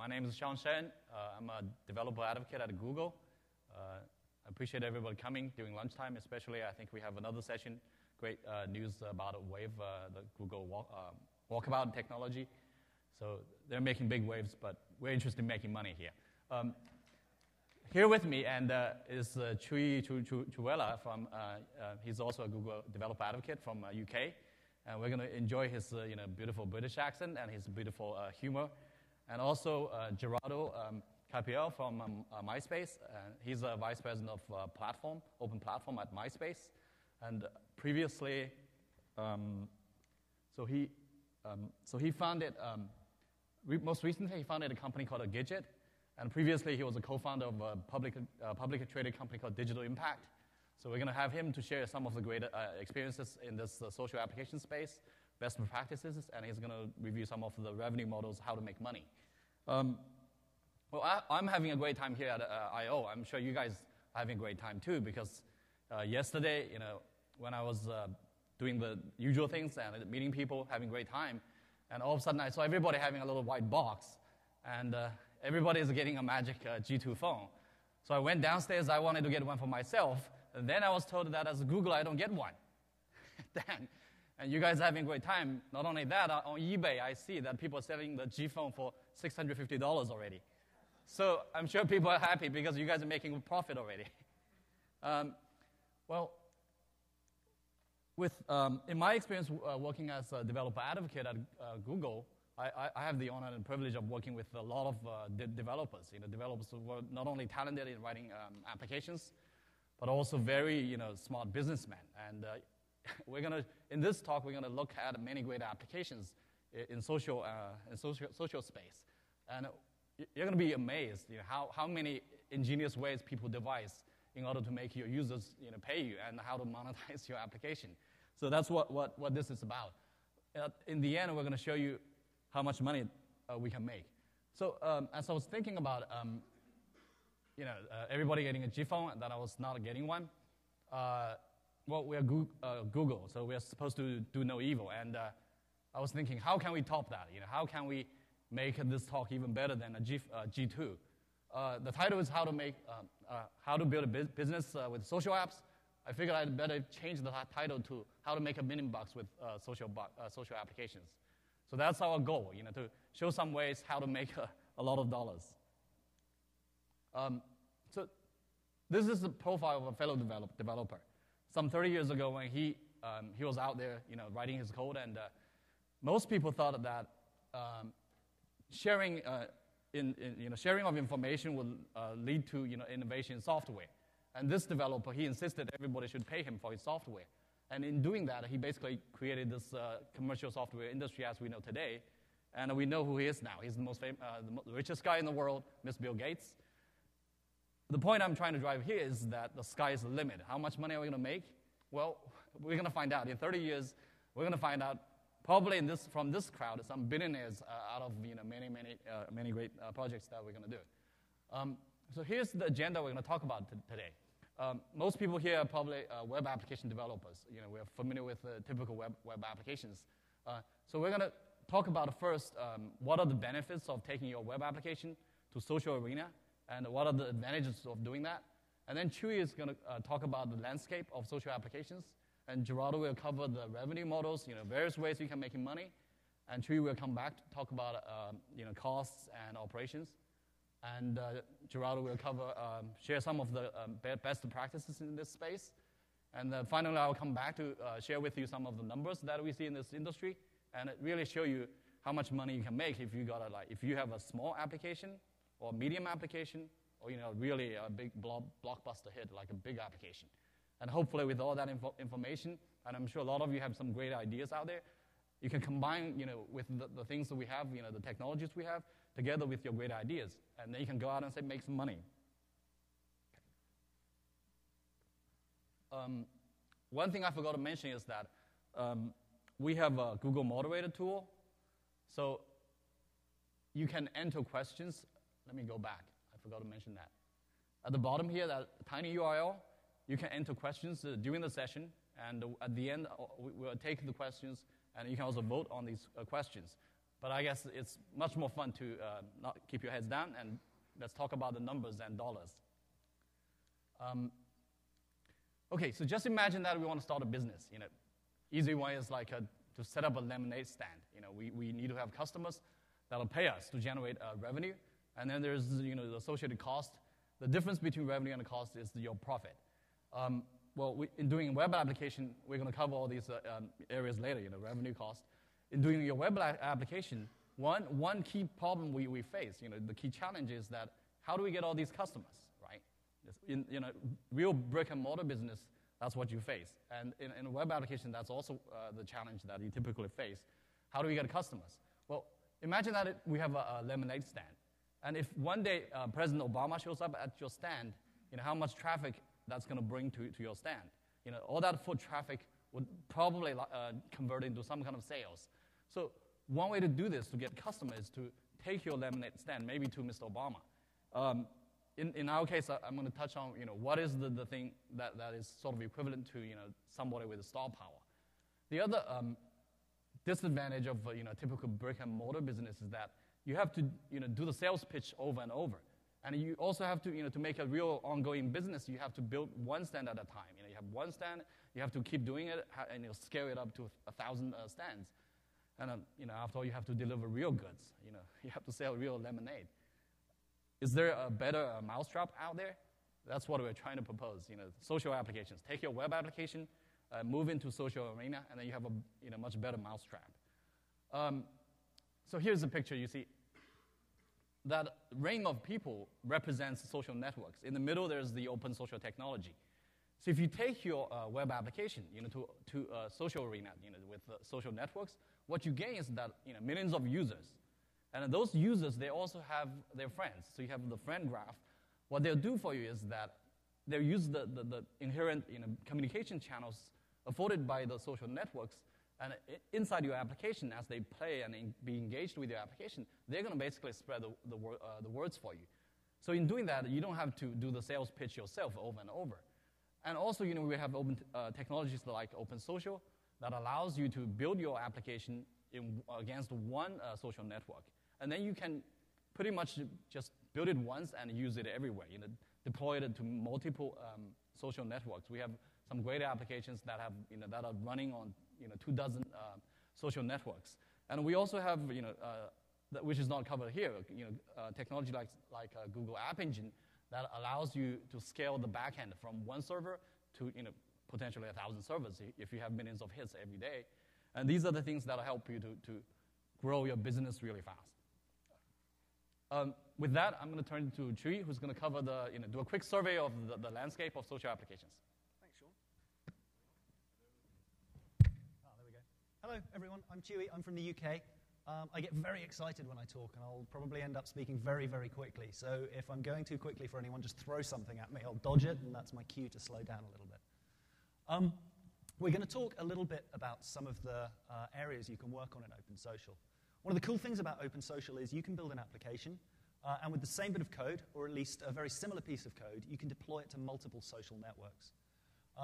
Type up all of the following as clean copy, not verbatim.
My name is Shen. I'm a developer advocate at Google. I appreciate everybody coming during lunchtime, especially I think we have another session, great news about a wave, the Google walkabout technology. So they're making big waves, but we're interested in making money here. Here with me and is Trewhella from, he's also a Google developer advocate from UK. And we're going to enjoy his beautiful British accent and his beautiful humor. And also Gerardo Capiel from MySpace. He's a vice president of platform, open platform at MySpace. And previously, so he founded, most recently he founded a company called Gidget. And previously he was a co-founder of a publicly traded company called Digital Impact. So we're going to have him to share some of the great experiences in this social application space, best practices, and he's going to review some of the revenue models, how to make money. Well, I'm having a great time here at I.O. I'm sure you guys are having a great time too, because yesterday, when I was doing the usual things and meeting people, having a great time, and all of a sudden I saw everybody having a little white box, and everybody is getting a magic G2 phone. So I went downstairs, I wanted to get one for myself, and then I was told that as Google, I don't get one. Damn. And you guys are having a great time. Not only that, on eBay, I see that people are selling the G phone for $650 already. So I'm sure people are happy because you guys are making a profit already. Well, in my experience working as a developer advocate at Google, I have the honor and privilege of working with a lot of developers. Developers who were not only talented in writing applications, but also very smart businessmen. And in this talk, we're going to look at many great applications in social space. And you're going to be amazed how many ingenious ways people devise in order to make your users pay you and how to monetize your application. So that's what this is about. In the end, we're going to show you how much money we can make. So as I was thinking about everybody getting a G phone, and that I was not getting one. Well, we are Google, so we are supposed to do no evil. And I was thinking, how can we top that? How can we make this talk even better than a G2? The title is how to build a business with social apps. I figured I'd better change the title to how to make $1 million with social applications. So that's our goal, to show some ways how to make a lot of dollars. So this is the profile of a fellow developer. Some 30 years ago when he was out there, writing his code, and most people thought that sharing of information would lead to innovation in software. And this developer, he insisted everybody should pay him for his software. And in doing that, he basically created this commercial software industry as we know today. And we know who he is now. He's the richest guy in the world, Mr. Bill Gates. The point I'm trying to drive here is that the sky is the limit. How much money are we going to make? Well, we're going to find out. In 30 years, we're going to find out probably from this crowd some billionaires out of many great projects that we're going to do. So here's the agenda we're going to talk about today. Most people here are probably web application developers. We're familiar with typical web applications. So we're going to talk about first what are the benefits of taking your web application to social arena, and what are the advantages of doing that. And then Chewy is going to talk about the landscape of social applications, and Gerardo will cover the revenue models, various ways you can make money, and Chewy will come back to talk about costs and operations. And Gerardo will share some of the best practices in this space. And finally, I'll come back to share with you some of the numbers that we see in this industry, and really show you how much money you can make if you have a small application, or medium application, or really a big blockbuster hit, like a big application. And hopefully with all that information, and I'm sure a lot of you have some great ideas out there, you can combine with the things that we have, the technologies we have, together with your great ideas. And then you can go out and make some money. One thing I forgot to mention is that we have a Google Moderator Tool. So you can enter questions. Let me go back. I forgot to mention that. At the bottom here, that tiny URL, you can enter questions during the session. And at the end, we'll take the questions, and you can also vote on these questions. But I guess it's much more fun to not keep your heads down, and let's talk about the numbers and dollars. Okay, so just imagine that we want to start a business. Easy one is like to set up a lemonade stand. We need to have customers that'll pay us to generate revenue, and then there's the associated cost. The difference between revenue and the cost is your profit. In doing a web application, we're going to cover all these areas later. Revenue, cost. In doing your web application, one key problem we face, the key challenge is that how do we get all these customers, right? In a real brick and mortar business, that's what you face. And in a web application, that's also the challenge that you typically face. How do we get customers? Well, imagine that we have a lemonade stand. And if one day President Obama shows up at your stand, how much traffic that's going to bring to your stand. All that foot traffic would probably convert into some kind of sales. So one way to do this, to get customers, is to take your lemonade stand, maybe to Mr. Obama. In our case, I'm going to touch on what is the thing that is sort of equivalent to somebody with a star power. The other disadvantage of typical brick and mortar business is that you have to do the sales pitch over and over, and you also have to make a real ongoing business. You have to build one stand at a time. You have one stand, you have to keep doing it, and scale it up to 1,000 stands. And after all, you have to deliver real goods. You have to sell real lemonade. Is there a better mousetrap out there? That's what we're trying to propose. Social applications. Take your web application, move into social arena, and then you have a much better mousetrap. So here's the picture. You see that ring of people represents social networks. In the middle, there's the OpenSocial technology. So if you take your web application, to a social arena, with social networks, what you gain is that millions of users. And those users, they also have their friends. So you have the friend graph. What they'll do for you is that they'll use the inherent communication channels afforded by the social networks, and inside your application, as they play and be engaged with your application, they're going to basically spread the words for you. So in doing that, you don't have to do the sales pitch yourself over and over. And also, we have open technologies like OpenSocial that allows you to build your application against one social network. And then you can pretty much just build it once and use it everywhere. Deploy it to multiple social networks. We have some great applications that have that are running on 24 social networks. And we also have which is not covered here. Technology like Google App Engine that allows you to scale the backend from one server to potentially 1,000 servers if you have millions of hits every day. And these are the things that will help you to grow your business really fast. With that, I'm going to turn to Chewy, who's going to cover do a quick survey of the landscape of social applications. Thanks, Shawn. There we go. Hello, everyone. I'm Chewy. I'm from the UK. I get very excited when I talk, and I'll probably end up speaking very, very quickly. So if I'm going too quickly for anyone, just throw something at me. I'll dodge it, and that's my cue to slow down a little bit. We're going to talk a little bit about some of the areas you can work on in OpenSocial. One of the cool things about OpenSocial is you can build an application, and with the same bit of code, or at least a very similar piece of code, you can deploy it to multiple social networks.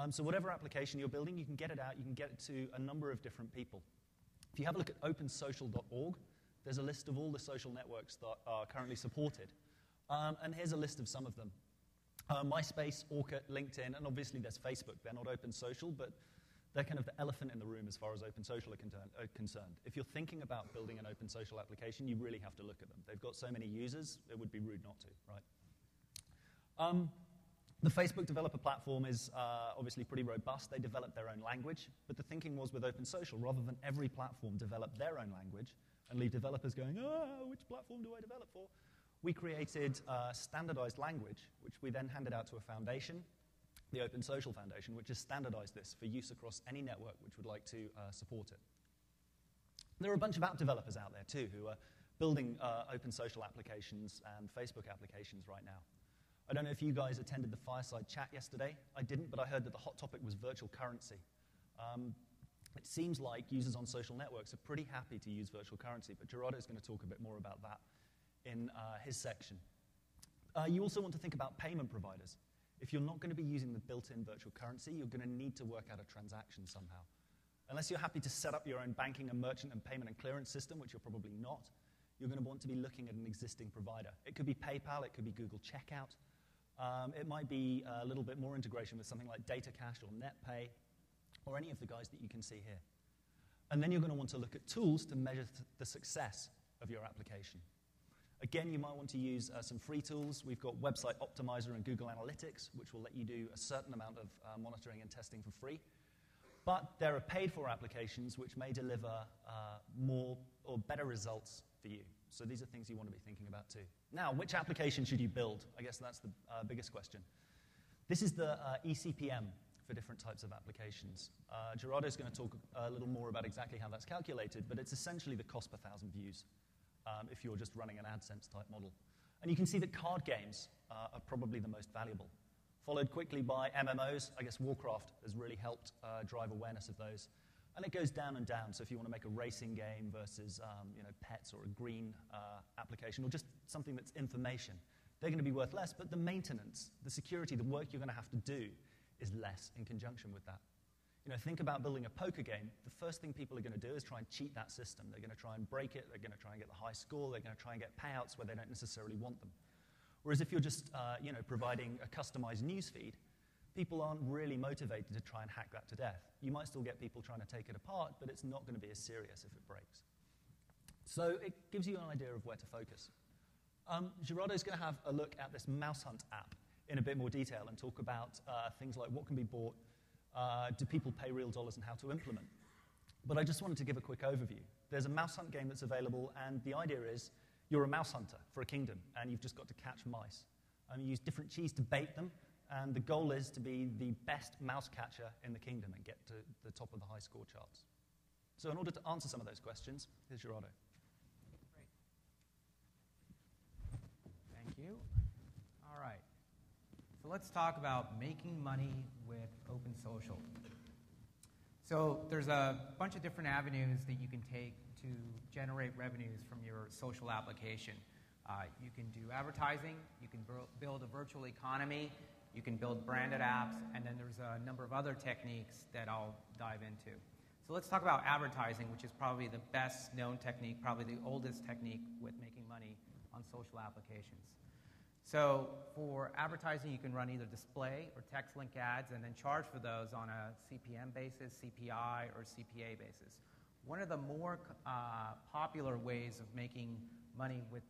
So whatever application you're building, you can get it out, you can get it to a number of different people. If you have a look at opensocial.org, there's a list of all the social networks that are currently supported. And here's a list of some of them. MySpace, Orkut, LinkedIn, and obviously there's Facebook. They're not OpenSocial, but they're kind of the elephant in the room as far as OpenSocial are concerned. If you're thinking about building an OpenSocial application, you really have to look at them. They've got so many users, it would be rude not to, right? The Facebook developer platform is obviously pretty robust. They develop their own language. But the thinking was with OpenSocial, rather than every platform develop their own language and leave developers going, which platform do I develop for? We created a standardized language, which we then handed out to a foundation, the OpenSocial Foundation, which has standardized this for use across any network which would like to support it. There are a bunch of app developers out there, too, who are building OpenSocial applications and Facebook applications right now. I don't know if you guys attended the fireside chat yesterday. I didn't, but I heard that the hot topic was virtual currency. It seems like users on social networks are pretty happy to use virtual currency, but Gerardo is going to talk a bit more about that in his section. You also want to think about payment providers. If you're not going to be using the built-in virtual currency, you're going to need to work out a transaction somehow. Unless you're happy to set up your own banking and merchant and payment and clearance system, which you're probably not, you're going to want to be looking at an existing provider. It could be PayPal, it could be Google Checkout. It might be a little bit more integration with something like DataCash or NetPay, or any of the guys that you can see here. And then you're going to want to look at tools to measure the success of your application. Again, you might want to use some free tools. We've got Website Optimizer and Google Analytics, which will let you do a certain amount of monitoring and testing for free. But there are paid-for applications which may deliver more or better results for you. So these are things you want to be thinking about too. Now, which application should you build? I guess that's the biggest question. This is the eCPM for different types of applications. Gerardo is going to talk a little more about exactly how that's calculated, but it's essentially the cost per 1,000 views if you're just running an AdSense type model. And you can see that card games are probably the most valuable, followed quickly by MMOs. I guess Warcraft has really helped drive awareness of those. And it goes down and down. So if you want to make a racing game versus pets or a green application or just something that's information, they're going to be worth less, but the maintenance, the security, the work you're going to have to do is less in conjunction with that. Think about building a poker game. The first thing people are going to do is try and cheat that system. They're going to try and break it. They're going to try and get the high score. They're going to try and get payouts where they don't necessarily want them. Whereas if you're just providing a customized newsfeed, people aren't really motivated to try and hack that to death. You might still get people trying to take it apart, but it's not going to be as serious if it breaks. So it gives you an idea of where to focus. Gerardo's going to have a look at this Mouse Hunt app in a bit more detail and talk about things like what can be bought, do people pay real dollars, and how to implement. But I just wanted to give a quick overview. There's a Mouse Hunt game that's available, and the idea is you're a mouse hunter for a kingdom, and you've just got to catch mice. And you use different cheese to bait them, and the goal is to be the best mouse catcher in the kingdom and get to the top of the high score charts. So in order to answer some of those questions, here's Gerardo. Great. Thank you. All right. So let's talk about making money with OpenSocial. So there's a bunch of different avenues that you can take to generate revenues from your social application. You can do advertising, you can build a virtual economy, you can build branded apps, and then there's a number of other techniques that I'll dive into. So let's talk about advertising, which is probably the best known technique, probably the oldest technique with making money on social applications. So for advertising, you can run either display or text link ads and then charge for those on a CPM basis, CPI, or CPA basis. One of the more popular ways of making money with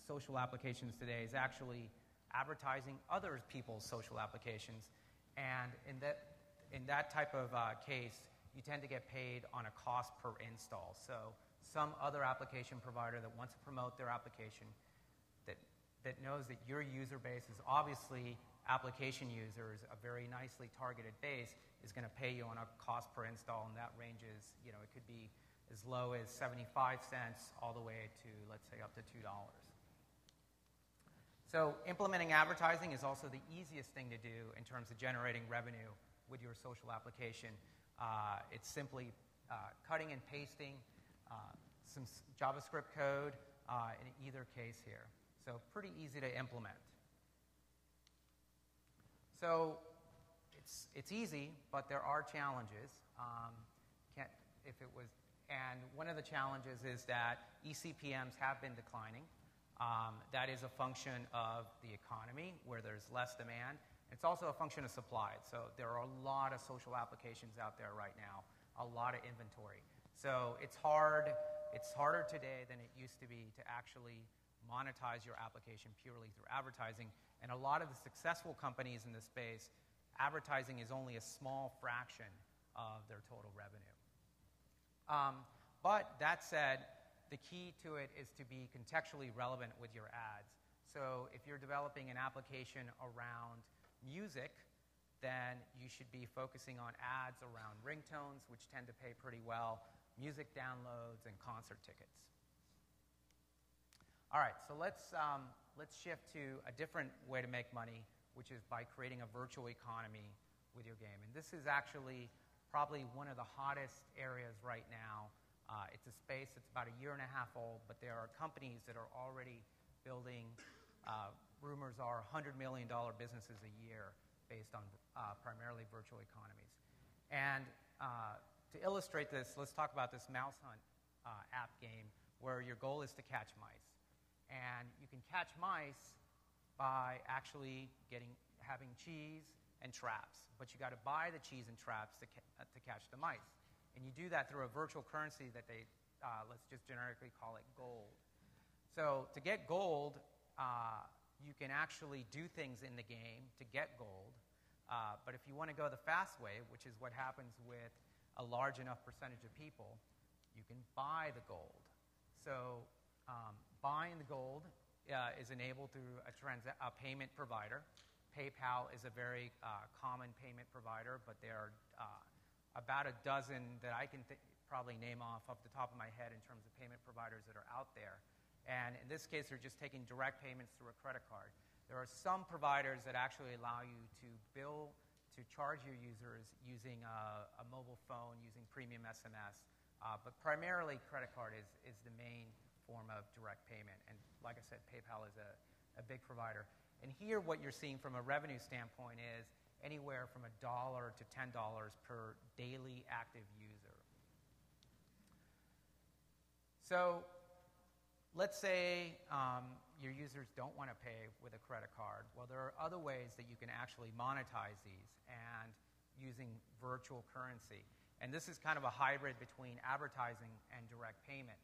social applications today is actually advertising other people's social applications. And in that type of case, you tend to get paid on a cost per install. So some other application provider that wants to promote their application that knows that your user base is obviously application users, a very nicely targeted base, is going to pay you on a cost per install, and that ranges, it could be as low as 75 cents all the way to, let's say, up to $2. So implementing advertising is also the easiest thing to do in terms of generating revenue with your social application. It's simply cutting and pasting some JavaScript code in either case here. So pretty easy to implement. So it's easy, but there are challenges. And one of the challenges is that eCPMs have been declining. That is a function of the economy, where there's less demand. It's also a function of supply. So there are a lot of social applications out there right now, a lot of inventory. So it's harder today than it used to be to actually monetize your application purely through advertising. And a lot of the successful companies in this space, advertising is only a small fraction of their total revenue. But that said, the key to it is to be contextually relevant with your ads. So if you're developing an application around music, then you should be focusing on ads around ringtones, which tend to pay pretty well, music downloads, and concert tickets. All right, so let's shift to a different way to make money, which is by creating a virtual economy with your game. And this is actually probably one of the hottest areas right now. It's a space that's about a year and a half old, but there are companies that are already building, rumors are $100 million businesses a year based on primarily virtual economies. And To illustrate this, let's talk about this mouse hunt app game where your goal is to catch mice. And you can catch mice by actually having cheese and traps. But you got to buy the cheese and traps to catch the mice. And you do that through a virtual currency that they, let's just generically call it gold. So to get gold, you can actually do things in the game to get gold. But if you want to go the fast way, which is what happens with a large enough percentage of people, you can buy the gold. So buying the gold is enabled through a payment provider. PayPal is a very common payment provider, but there are about a dozen that I can probably name off the top of my head in terms of payment providers that are out there. And in this case, they're just taking direct payments through a credit card. There are some providers that actually allow you to charge your users using a mobile phone, using premium SMS. But primarily, credit card is the main form of direct payment. And like I said, PayPal is a big provider. And here, what you're seeing from a revenue standpoint is anywhere from $1 to $10 per daily active user. So let's say your users don't want to pay with a credit card. Well, there are other ways that you can actually monetize these and using virtual currency. And this is kind of a hybrid between advertising and direct payment.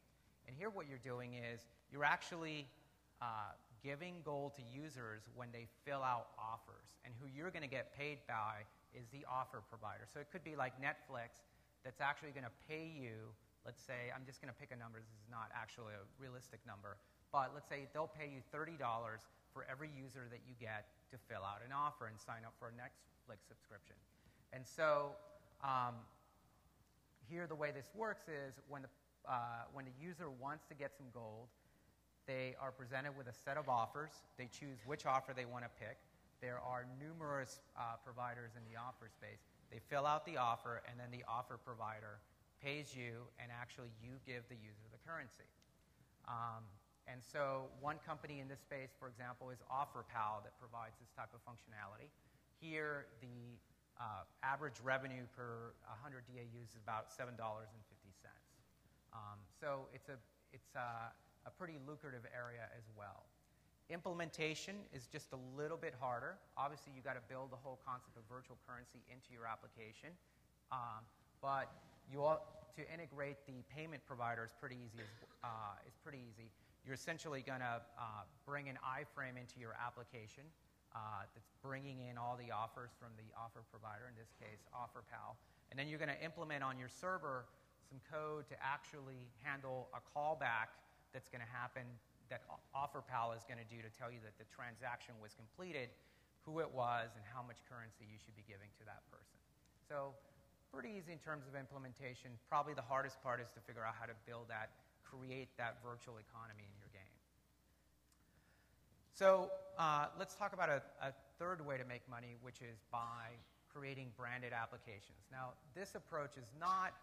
And here what you're doing is you're actually giving gold to users when they fill out offers. And who you're going to get paid by is the offer provider. So it could be like Netflix that's actually going to pay you, let's say, I'm just going to pick a number. This is not actually a realistic number. But let's say they'll pay you $30 for every user that you get to fill out an offer and sign up for a Netflix subscription. And so here the way this works is when the user wants to get some gold, they are presented with a set of offers. They choose which offer they want to pick. There are numerous providers in the offer space. They fill out the offer, and then the offer provider pays you, and actually you give the user the currency. And so one company in this space, for example, is OfferPal that provides this type of functionality. Here, the average revenue per 100 DAUs is about $7.50. So it's a pretty lucrative area as well. Implementation is just a little bit harder. Obviously, you've got to build the whole concept of virtual currency into your application. But to integrate the payment provider is pretty easy. You're essentially going to bring an iframe into your application that's bringing in all the offers from the offer provider, in this case, OfferPal. And then you're going to implement on your server some code to actually handle a callback that's going to happen that OfferPal is going to do to tell you that the transaction was completed, who it was, and how much currency you should be giving to that person. So pretty easy in terms of implementation. Probably the hardest part is to figure out how to create that virtual economy in your game. So let's talk about a third way to make money, which is by creating branded applications. Now, this approach is not,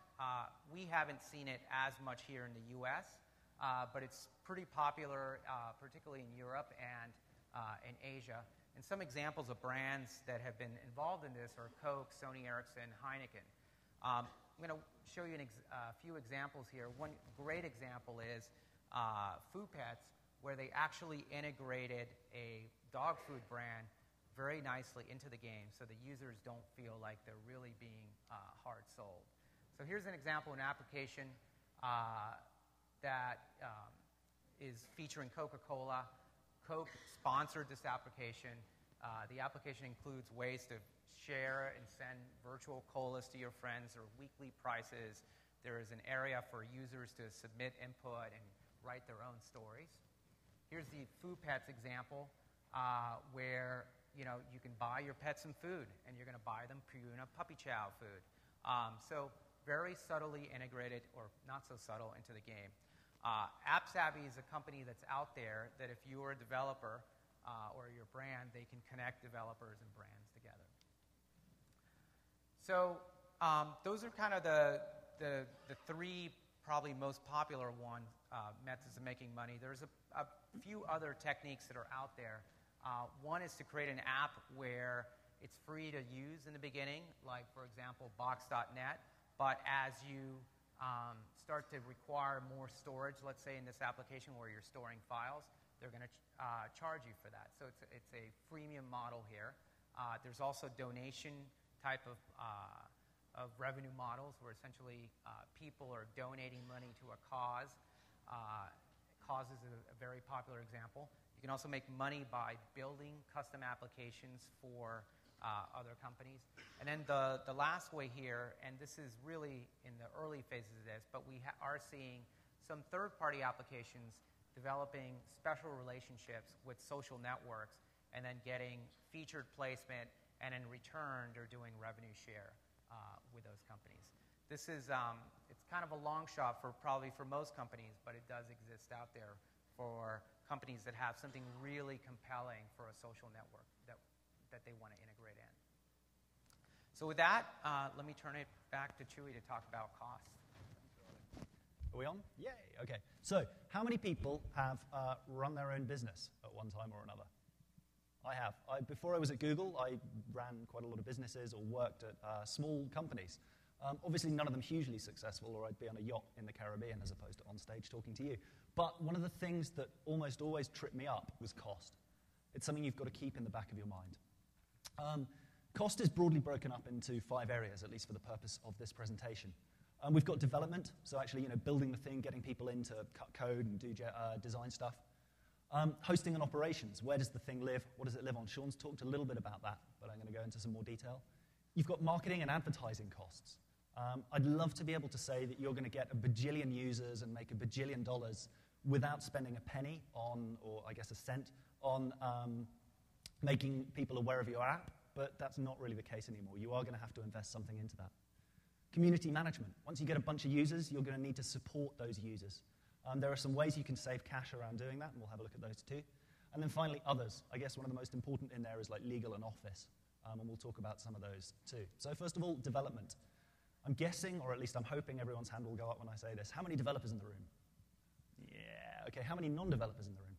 we haven't seen it as much here in the US, but it's pretty popular, particularly in Europe and in Asia. And some examples of brands that have been involved in this are Coke, Sony Ericsson, Heineken. I'm going to show you a few examples here. One great example is Food Pets, where they actually integrated a dog food brand very nicely into the game so the users don't feel like they're really being hard sold. So here's an example of an application that is featuring CocaCola. Coke sponsored this application. The application includes ways to share and send virtual colas to your friends or weekly prices. There is an area for users to submit input and write their own stories. Here's the Food Pets example where you can buy your pet some food, and you're going to buy them Purina Puppy Chow food. So very subtly integrated, or not so subtle, into the game. AppSavvy is a company that's out there that if you are a developer or your brand, they can connect developers and brands together. So those are kind of the three probably most popular methods of making money. There's a few other techniques that are out there. One is to create an app where it's free to use in the beginning, like, for example, Box.net. but as you start to require more storage, let's say in this application where you're storing files, they're going to charge you for that. So it's a freemium model here. There's also donation type of revenue models where essentially people are donating money to a cause. Cause is a very popular example. You can also make money by building custom applications for other companies. And then the last way here, and this is really in the early phases of this, but we are seeing some third-party applications developing special relationships with social networks and then getting featured placement, and in return, they're doing revenue share with those companies. This is, it's kind of a long shot for most companies, but it does exist out there for companies that have something really compelling for a social network that they want to integrate in. So with that, let me turn it back to Chewy to talk about cost. Are we on? Yay, okay. So how many people have run their own business at one time or another? I have. Before I was at Google, I ran quite a lot of businesses or worked at small companies. Obviously, none of them hugely successful, or I'd be on a yacht in the Caribbean as opposed to on stage talking to you. But one of the things that almost always tripped me up was cost. It's something you've got to keep in the back of your mind. Cost is broadly broken up into 5 areas, at least for the purpose of this presentation. We've got development, so actually building the thing, getting people in to cut code and do design stuff. Hosting and operations, where does the thing live? What does it live on? Shawn's talked a little bit about that, but I'm going to go into some more detail. You've got marketing and advertising costs. I'd love to be able to say that you're going to get a bajillion users and make $1 bajillion without spending a penny on, or I guess a cent, on making people aware of your app, but that's not really the case anymore. You are going to have to invest something into that. Community management. Once you get a bunch of users, you're going to need to support those users. There are some ways you can save cash around doing that, and we'll have a look at those too. And then finally, others. I guess one of the most important in there is like legal and office, and we'll talk about some of those too. So first of all, development. I'm guessing, or at least I'm hoping everyone's hand will go up when I say this. How many developers in the room? Yeah, okay. How many non-developers in the room?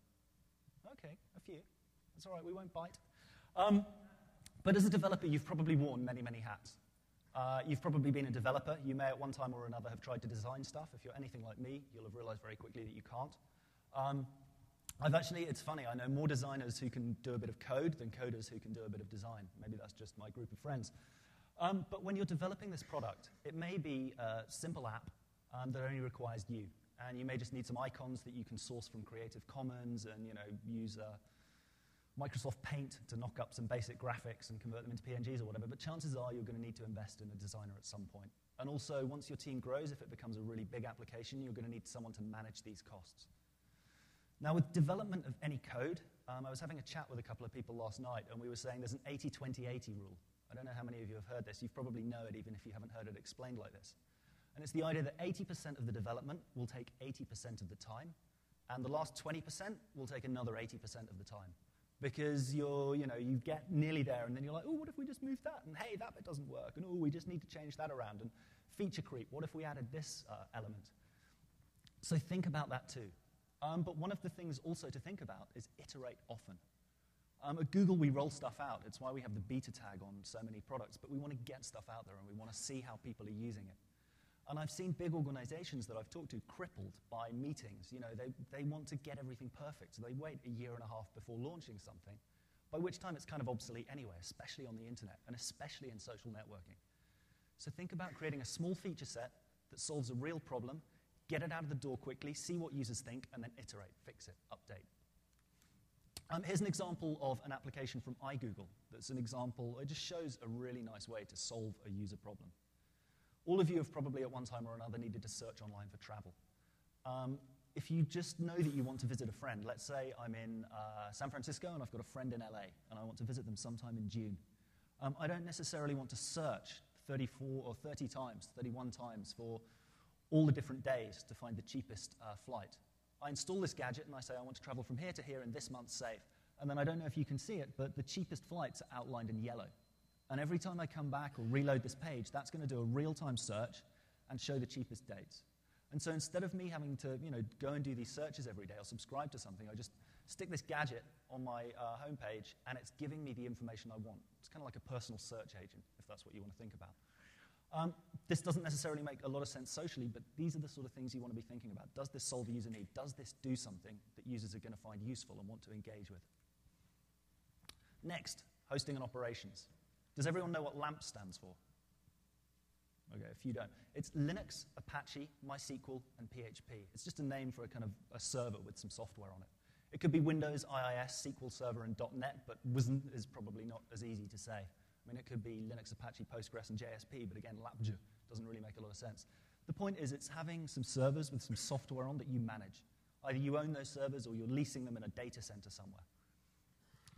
Okay, a few. That's all right, we won't bite. But as a developer, you've probably worn many, many hats. You've probably been a developer. You may at one time or another have tried to design stuff. If you're anything like me, you'll have realized very quickly that you can't. It's funny, I know more designers who can do a bit of code than coders who can do a bit of design. Maybe that's just my group of friends. But when you're developing this product, it may be a simple app that only requires you. And you may just need some icons that you can source from Creative Commons and use Microsoft Paint to knock up some basic graphics and convert them into PNGs or whatever, but chances are you're going to need to invest in a designer at some point. And also, once your team grows, if it becomes a really big application, you're going to need someone to manage these costs. Now, with development of any code, I was having a chat with a couple of people last night, and we were saying there's an 80-20-80 rule. I don't know how many of you have heard this. You probably know it, even if you haven't heard it explained like this. And it's the idea that 80% of the development will take 80% of the time, and the last 20% will take another 80% of the time. Because you get nearly there, and then you're like, oh, what if we just moved that? And hey, that bit doesn't work. And oh, we just need to change that around. And feature creep, what if we added this element? So think about that too. But one of the things also to think about is iterate often. At Google, we roll stuff out. It's why we have the beta tag on so many products. But we want to get stuff out there, and we want to see how people are using it. And I've seen big organizations that I've talked to crippled by meetings. They want to get everything perfect, so they wait a year and a half before launching something, by which time it's kind of obsolete anyway, especially on the internet, and especially in social networking. So think about creating a small feature set that solves a real problem, get it out of the door quickly, see what users think, and then iterate, fix it, update. Here's an example of an application from iGoogle. That's an example, it just shows a really nice way to solve a user problem. All of you have probably at one time or another needed to search online for travel. If you just know that you want to visit a friend, let's say I'm in San Francisco and I've got a friend in LA and I want to visit them sometime in June. I don't necessarily want to search 34 or 30 times, 31 times for all the different days to find the cheapest flight. I install this gadget and I say I want to travel from here to here in this month's save. And then I don't know if you can see it, but the cheapest flights are outlined in yellow. And every time I come back or reload this page, that's going to do a real-time search and show the cheapest dates. And so instead of me having to go and do these searches every day or subscribe to something, I just stick this gadget on my homepage, and it's giving me the information I want. It's kind of like a personal search agent, if that's what you want to think about. This doesn't necessarily make a lot of sense socially, but these are the sort of things you want to be thinking about. Does this solve a user need? Does this do something that users are going to find useful and want to engage with? Next, hosting and operations. Does everyone know what LAMP stands for? Okay, if you don't. It's Linux, Apache, MySQL, and PHP. It's just a name for a kind of a server with some software on it. It could be Windows, IIS, SQL Server, and .NET, but WSN is probably not as easy to say. I mean, it could be Linux, Apache, Postgres, and JSP, but again, LAPJ doesn't really make a lot of sense. The point is it's having some servers with some software on that you manage. Either you own those servers or you're leasing them in a data center somewhere.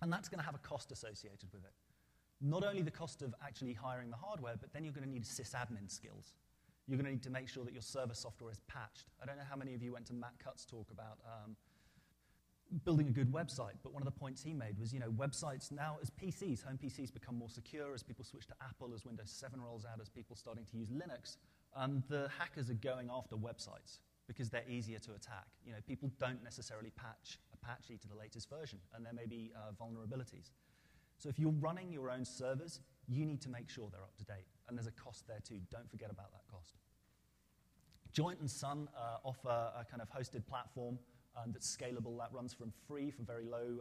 And that's going to have a cost associated with it. Not only the cost of actually hiring the hardware, but then you're going to need sysadmin skills. You're going to need to make sure that your server software is patched. I don't know how many of you went to Matt Cutt's talk about building a good website, but one of the points he made was, websites now, as PCs, home PCs become more secure, as people switch to Apple, as Windows 7 rolls out, as people starting to use Linux, the hackers are going after websites because they're easier to attack. People don't necessarily patch Apache to the latest version, and there may be vulnerabilities. So if you're running your own servers, you need to make sure they're up to date, and there's a cost there too. Don't forget about that cost. Joint and Sun offer a kind of hosted platform that's scalable. That runs from free for very low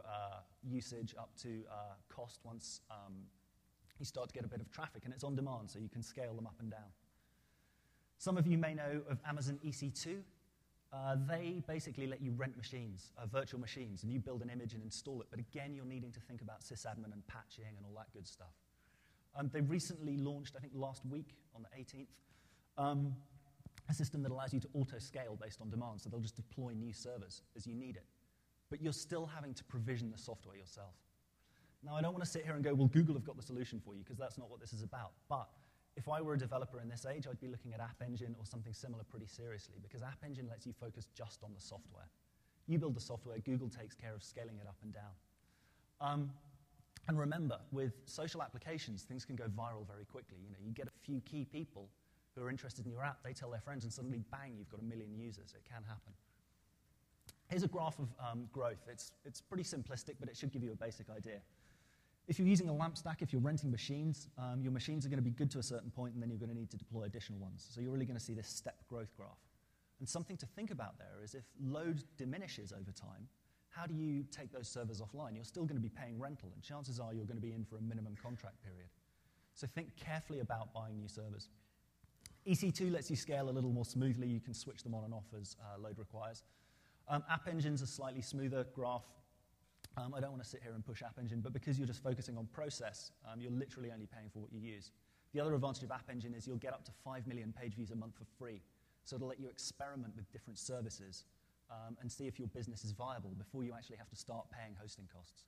usage up to cost once you start to get a bit of traffic, and it's on demand, so you can scale them up and down. Some of you may know of Amazon EC2. They basically let you rent machines, virtual machines, and you build an image and install it. But again, you're needing to think about sysadmin and patching and all that good stuff. They recently launched, I think last week on the 18th, a system that allows you to auto-scale based on demand. So they'll just deploy new servers as you need it. But you're still having to provision the software yourself. Now, I don't want to sit here and go, well, Google have got the solution for you, because that's not what this is about. But if I were a developer in this age, I'd be looking at App Engine or something similar pretty seriously, because App Engine lets you focus just on the software. You build the software, Google takes care of scaling it up and down. And remember, with social applications, things can go viral very quickly. You get a few key people who are interested in your app, they tell their friends, and suddenly, bang, you've got 1 million users. It can happen. Here's a graph of growth. It's pretty simplistic, but it should give you a basic idea. If you're using a LAMP stack, if you're renting machines, your machines are going to be good to a certain point, and then you're going to need to deploy additional ones. So you're really going to see this step growth graph. And something to think about there is if load diminishes over time, how do you take those servers offline? You're still going to be paying rental, and chances are you're going to be in for a minimum contract period. So think carefully about buying new servers. EC2 lets you scale a little more smoothly. You can switch them on and off as load requires. App Engine's a slightly smoother graph. I don't want to sit here and push App Engine, but because you're just focusing on process, you're literally only paying for what you use. The other advantage of App Engine is you'll get up to 5 million page views a month for free. So it'll let you experiment with different services and see if your business is viable before you actually have to start paying hosting costs.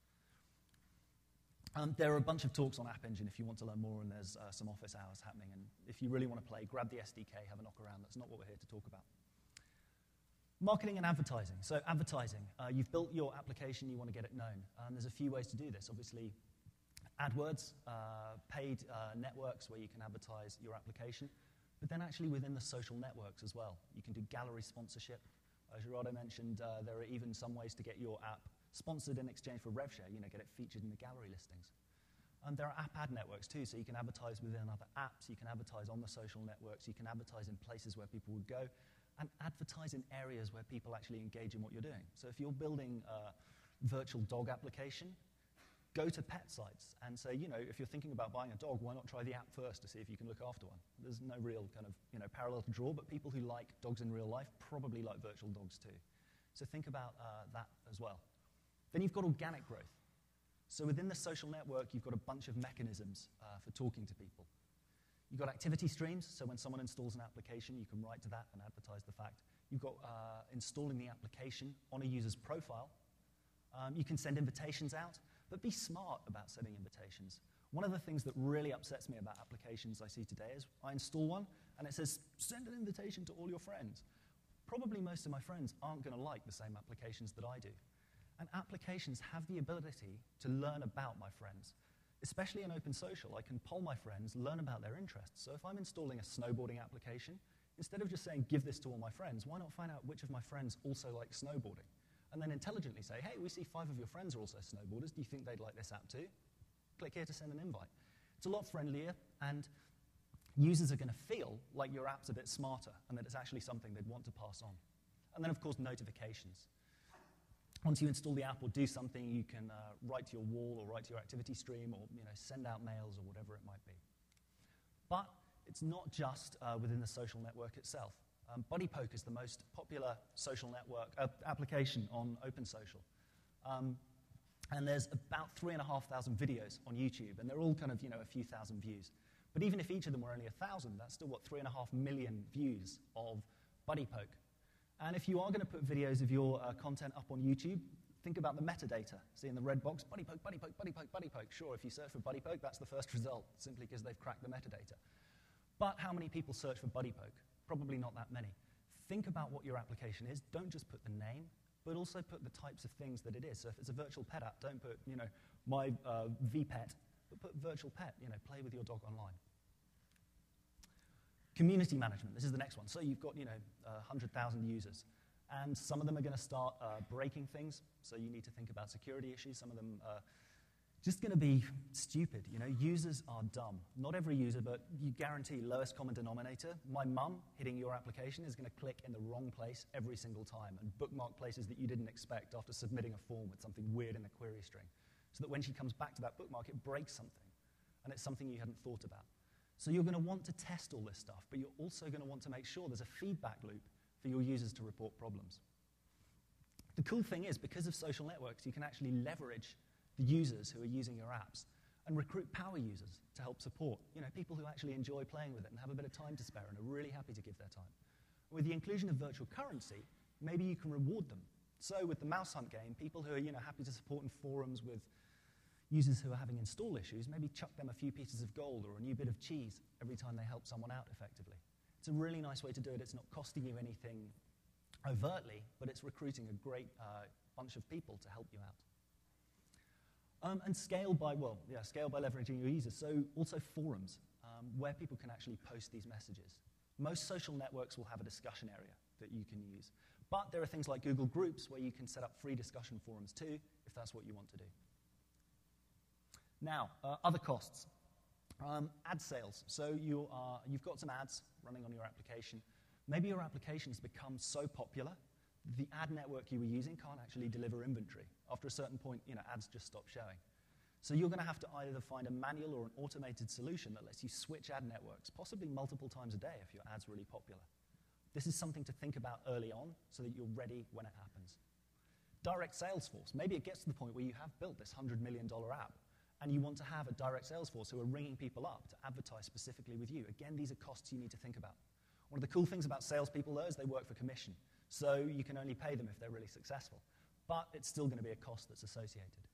There are a bunch of talks on App Engine if you want to learn more, and there's some office hours happening. And if you really want to play, grab the SDK, have a knock around. That's not what we're here to talk about. Marketing and advertising. So advertising, you've built your application, you want to get it known. There's a few ways to do this. Obviously, AdWords, paid networks where you can advertise your application, but then actually within the social networks as well. You can do gallery sponsorship. Gerardo mentioned there are even some ways to get your app sponsored in exchange for rev share, get it featured in the gallery listings. There are app ad networks too, so you can advertise within other apps, you can advertise on the social networks, you can advertise in places where people would go, and advertise in areas where people actually engage in what you're doing. So if you're building a virtual dog application, go to pet sites and say, if you're thinking about buying a dog, why not try the app first to see if you can look after one? There's no real kind of parallel to draw, but people who like dogs in real life probably like virtual dogs too. So think about that as well. Then you've got organic growth. So within the social network, you've got a bunch of mechanisms for talking to people. You've got activity streams, so when someone installs an application, you can write to that and advertise the fact. You've got installing the application on a user's profile. You can send invitations out, but be smart about sending invitations. One of the things that really upsets me about applications I see today is I install one, and it says, send an invitation to all your friends. Probably most of my friends aren't going to like the same applications that I do. And applications have the ability to learn about my friends. Especially in OpenSocial, I can poll my friends, learn about their interests. So if I'm installing a snowboarding application, instead of just saying, give this to all my friends, why not find out which of my friends also like snowboarding? And then intelligently say, hey, we see 5 of your friends are also snowboarders. Do you think they'd like this app too? Click here to send an invite. It's a lot friendlier, and users are going to feel like your app's a bit smarter and that it's actually something they'd want to pass on. And then, of course, notifications. Once you install the app or do something, you can write to your wall or write to your activity stream or send out mails or whatever it might be. But it's not just within the social network itself. BuddyPoke is the most popular social network application on OpenSocial. And there's about 3,500 videos on YouTube, and they're all kind of a few thousand views. But even if each of them were only 1,000, that's still, 3.5 million views of BuddyPoke. And if you are going to put videos of your content up on YouTube, think about the metadata. See in the red box, BuddyPoke, BuddyPoke, BuddyPoke, BuddyPoke. Sure, if you search for BuddyPoke, that's the first result, simply because they've cracked the metadata. But how many people search for BuddyPoke? Probably not that many. Think about what your application is. Don't just put the name, but also put the types of things that it is. So if it's a virtual pet app, don't put, my VPet, but put virtual pet, play with your dog online. Community management, this is the next one. So you've got, 100,000 users, and some of them are going to start breaking things, so you need to think about security issues. Some of them are just going to be stupid. Users are dumb. Not every user, but you guarantee lowest common denominator. My mum hitting your application is going to click in the wrong place every single time and bookmark places that you didn't expect after submitting a form with something weird in the query string, so that when she comes back to that bookmark, it breaks something, and it's something you hadn't thought about. So you're going to want to test all this stuff, but you're also going to want to make sure there's a feedback loop for your users to report problems. The cool thing is, because of social networks, you can actually leverage the users who are using your apps and recruit power users to help support, people who actually enjoy playing with it and have a bit of time to spare and are really happy to give their time. With the inclusion of virtual currency, maybe you can reward them. So with the Mouse Hunt game, people who are happy to support in forums with users who are having install issues, maybe chuck them a few pieces of gold or a new bit of cheese every time they help someone out effectively. It's a really nice way to do it. It's not costing you anything overtly, but it's recruiting a great bunch of people to help you out. And scale by leveraging your users. So also forums, where people can actually post these messages. Most social networks will have a discussion area that you can use. But there are things like Google Groups where you can set up free discussion forums too, if that's what you want to do. Now, other costs. Ad sales. So you've got some ads running on your application. Maybe your application has become so popular, the ad network you were using can't actually deliver inventory. After a certain point, ads just stop showing. So you're going to have to either find a manual or an automated solution that lets you switch ad networks, possibly multiple times a day if your ad's really popular. This is something to think about early on so that you're ready when it happens. Direct sales force. Maybe it gets to the point where you have built this $100 million app, and you want to have a direct sales force who are ringing people up to advertise specifically with you. Again, these are costs you need to think about. One of the cool things about salespeople, though, is they work for commission. So you can only pay them if they're really successful. But it's still going to be a cost that's associated.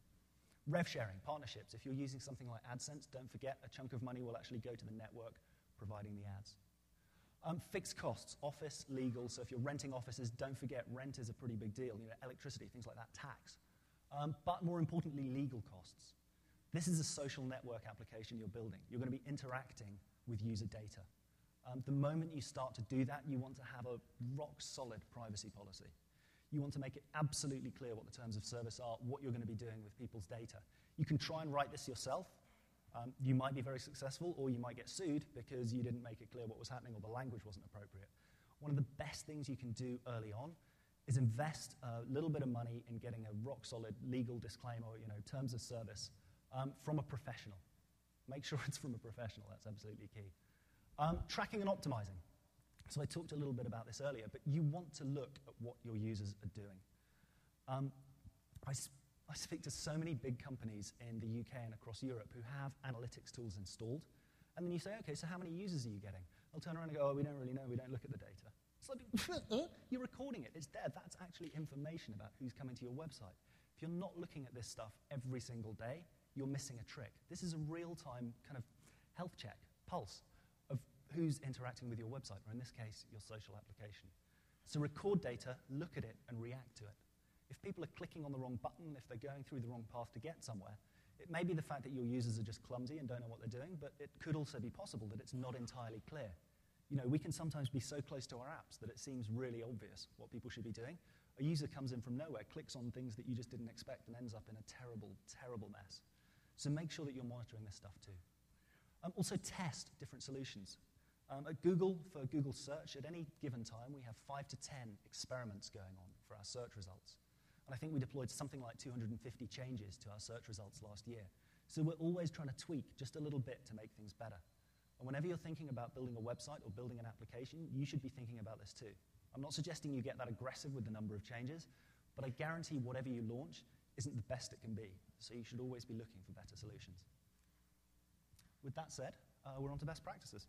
Rev sharing, partnerships. If you're using something like AdSense, don't forget a chunk of money will actually go to the network providing the ads. Fixed costs, office, legal. So if you're renting offices, don't forget rent is a pretty big deal. Electricity, things like that, tax. But more importantly, legal costs. This is a social network application you're building. You're going to be interacting with user data. The moment you start to do that, you want to have a rock-solid privacy policy. You want to make it absolutely clear what the terms of service are, what you're going to be doing with people's data. You can try and write this yourself. You might be very successful, or you might get sued because you didn't make it clear what was happening or the language wasn't appropriate. One of the best things you can do early on is invest a little bit of money in getting a rock-solid legal disclaimer, terms of service, from a professional. Make sure it's from a professional. That's absolutely key. Tracking and optimizing. So I talked a little bit about this earlier, but you want to look at what your users are doing. I speak to so many big companies in the UK and across Europe who have analytics tools installed, and then you say, okay, so how many users are you getting? They'll turn around and go, oh, we don't really know, we don't look at the data. It's like, you're recording it, it's there. That's actually information about who's coming to your website. If you're not looking at this stuff every single day, you're missing a trick. This is a real-time kind of health check, pulse, of who's interacting with your website, or in this case, your social application. So record data, look at it, and react to it. If people are clicking on the wrong button, if they're going through the wrong path to get somewhere, it may be the fact that your users are just clumsy and don't know what they're doing, but it could also be possible that it's not entirely clear. We can sometimes be so close to our apps that it seems really obvious what people should be doing. A user comes in from nowhere, clicks on things that you just didn't expect, and ends up in a terrible, terrible mess. So make sure that you're monitoring this stuff too. Also test different solutions. At Google, for Google Search, at any given time, we have 5 to 10 experiments going on for our search results. And I think we deployed something like 250 changes to our search results last year. So we're always trying to tweak just a little bit to make things better. And whenever you're thinking about building a website or building an application, you should be thinking about this too. I'm not suggesting you get that aggressive with the number of changes, but I guarantee whatever you launch isn't the best it can be. So you should always be looking for better solutions. With that said, we're on to best practices.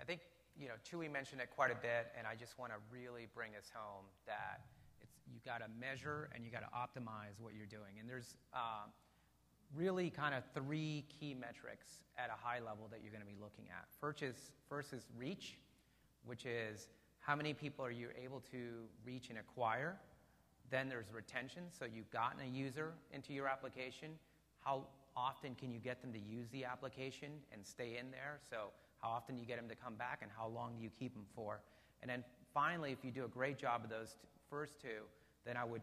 I think Chewy mentioned it quite a bit, and I just want to really bring us home that you got to measure and you got to optimize what you're doing. And there's really kind of 3 key metrics at a high level that you're going to be looking at. First is reach, which is how many people are you able to reach and acquire. Then there's retention, so you've gotten a user into your application. How often can you get them to use the application and stay in there? So how often do you get them to come back, and how long do you keep them for? And then finally, if you do a great job of those first 2, then I would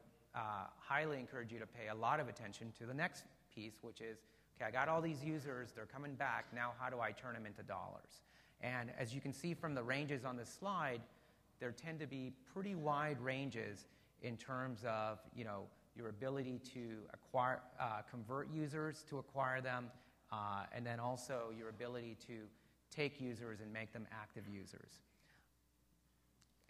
highly encourage you to pay a lot of attention to the next piece, which is, okay, I got all these users, they're coming back, now how do I turn them into dollars? And as you can see from the ranges on this slide, there tend to be pretty wide ranges in terms of your ability to acquire, convert users to acquire them, and then also your ability to take users and make them active users.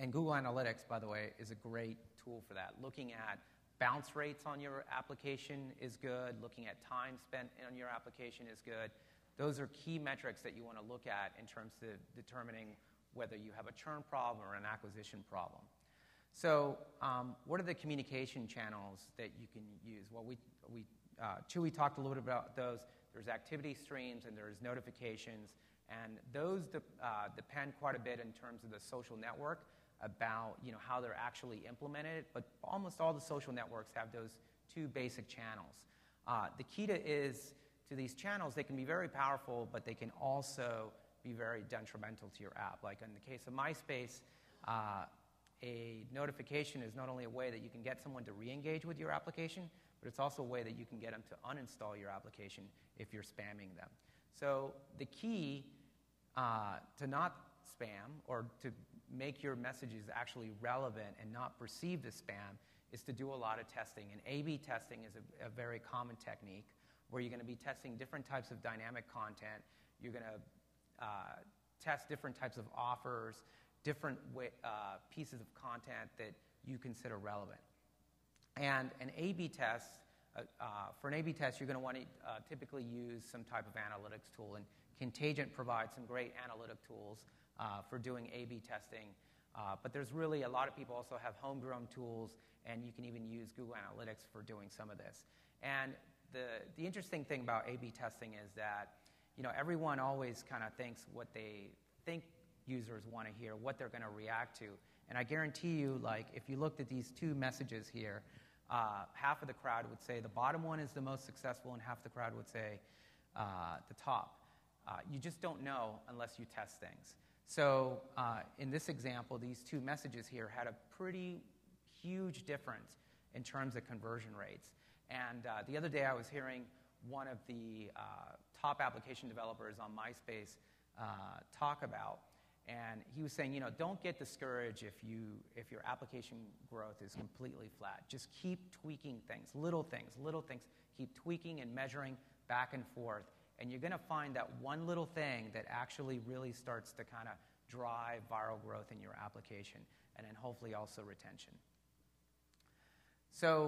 And Google Analytics, by the way, is a great tool for that. Looking at bounce rates on your application is good. Looking at time spent on your application is good. Those are key metrics that you want to look at in terms of determining whether you have a churn problem or an acquisition problem. So what are the communication channels that you can use? Well, Chewy talked a little bit about those. There's activity streams and there's notifications. And those depend quite a bit in terms of the social network about how they're actually implemented. But almost all the social networks have those 2 basic channels. The key to these channels, they can be very powerful, but they can also be very detrimental to your app. Like in the case of MySpace, a notification is not only a way that you can get someone to re-engage with your application, but it's also a way that you can get them to uninstall your application if you're spamming them. So the key to not spam or to make your messages actually relevant and not perceived as spam is to do a lot of testing. And A/B testing is a very common technique where you're going to be testing different types of dynamic content. You're going to test different types of offers, different pieces of content that you consider relevant. And an A/B test, for an A/B test, you're going to want to typically use some type of analytics tool. And Contagion provides some great analytic tools for doing A/B testing. But there's really a lot of people also have homegrown tools, and you can even use Google Analytics for doing some of this. And the interesting thing about A/B testing is that everyone always kind of thinks what they think users want to hear, what they're going to react to. And I guarantee you, like, if you looked at these 2 messages here, half of the crowd would say the bottom one is the most successful, and half the crowd would say the top. You just don't know unless you test things. So in this example, these 2 messages here had a pretty huge difference in terms of conversion rates. And the other day I was hearing one of the top application developers on MySpace talk about, and he was saying, don't get discouraged if your application growth is completely flat. Just keep tweaking things, little things. Keep tweaking and measuring back and forth. And you're going to find that one little thing that actually really starts to kind of drive viral growth in your application, and then hopefully also retention. So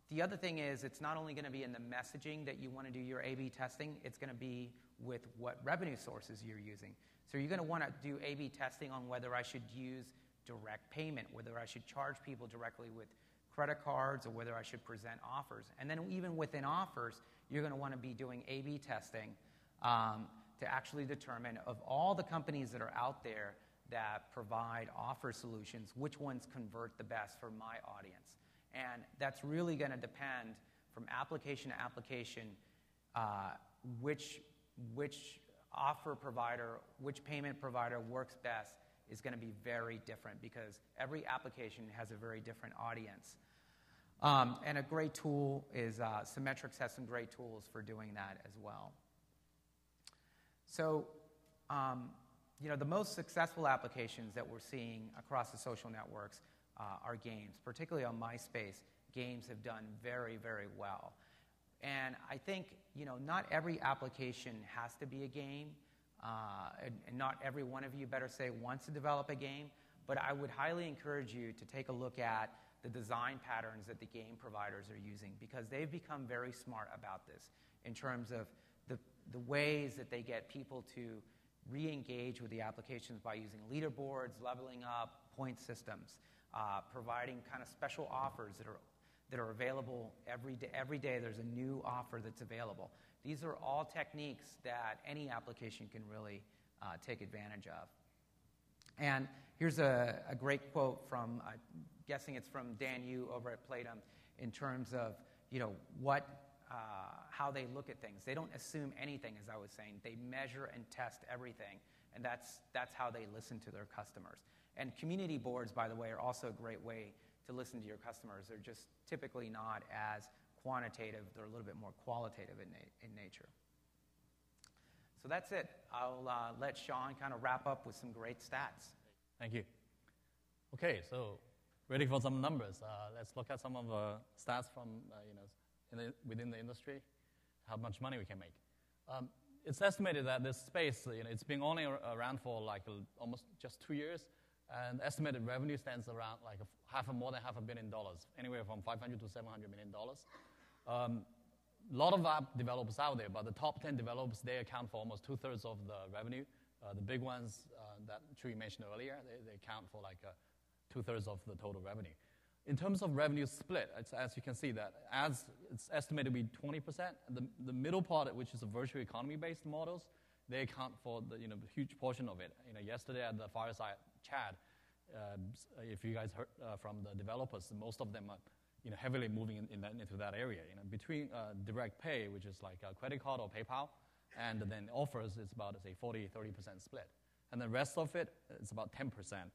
the other thing is, it's not only going to be in the messaging that you want to do your A/B testing, it's going to be with what revenue sources you're using. So you're going to want to do A/B testing on whether I should use direct payment, whether I should charge people directly with credit cards, or whether I should present offers. And then even within offers, you're going to want to be doing A/B testing to actually determine, of all the companies that are out there that provide offer solutions, which ones convert the best for my audience. And that's really going to depend from application to application, which offer provider, which payment provider works best is going to be very different, because every application has a very different audience. And a great tool is Symmetrics has some great tools for doing that as well. So, the most successful applications that we're seeing across the social networks are games. Particularly on MySpace, games have done very, very well. And I think, not every application has to be a game, and not every one of you, better say, wants to develop a game, but I would highly encourage you to take a look at the design patterns that the game providers are using, because they've become very smart about this in terms of the ways that they get people to re-engage with the applications by using leaderboards, leveling up, point systems, providing kind of special offers that are available every day. Every day there's a new offer that's available. These are all techniques that any application can really take advantage of. And here's a great quote from, I'm guessing it's from Dan Yu over at Playdom, in terms of how they look at things. They don't assume anything, as I was saying. They measure and test everything, and that's how they listen to their customers. And community boards, by the way, are also a great way to listen to your customers. They're just typically not as quantitative. They're a little bit more qualitative in nature. So that's it. I'll let Shawn kind of wrap up with some great stats. Thank you. Okay, so ready for some numbers. Let's look at some of the stats from within the industry, how much money we can make. It's estimated that this space, it's been only around for almost just 2 years, and estimated revenue stands around more than $500 million, anywhere from $500 to $700 million. A lot of app developers out there, but the top 10 developers, they account for almost 2/3 of the revenue. The big ones that Chewy mentioned earlier, they account for 2/3 of the total revenue. In terms of revenue split, as you can see, that ads, it's estimated to be 20%. The middle part, which is the virtual economy-based models, they account for the huge portion of it. Yesterday at the fireside chat, if you guys heard from the developers, most of them are heavily moving into that area. Between direct pay, which is like a credit card or PayPal, and then offers, it's about, say, 40-30% split. And the rest of it, it's about 10%.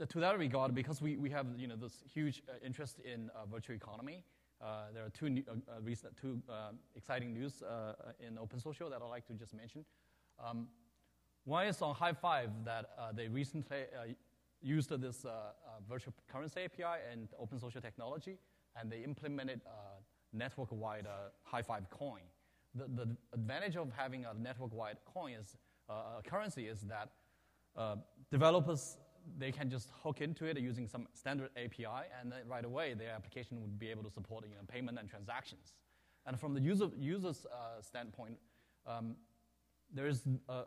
To that regard, because we have this huge interest in virtual economy, there are two exciting news in OpenSocial that I'd like to just mention. One is on High5 that they recently used this virtual currency API and OpenSocial technology, and they implemented network-wide High5 Coin. The advantage of having a network-wide coin is currency is that developers, they can just hook into it using some standard API, and then right away their application would be able to support payment and transactions. And from the user's standpoint, there is a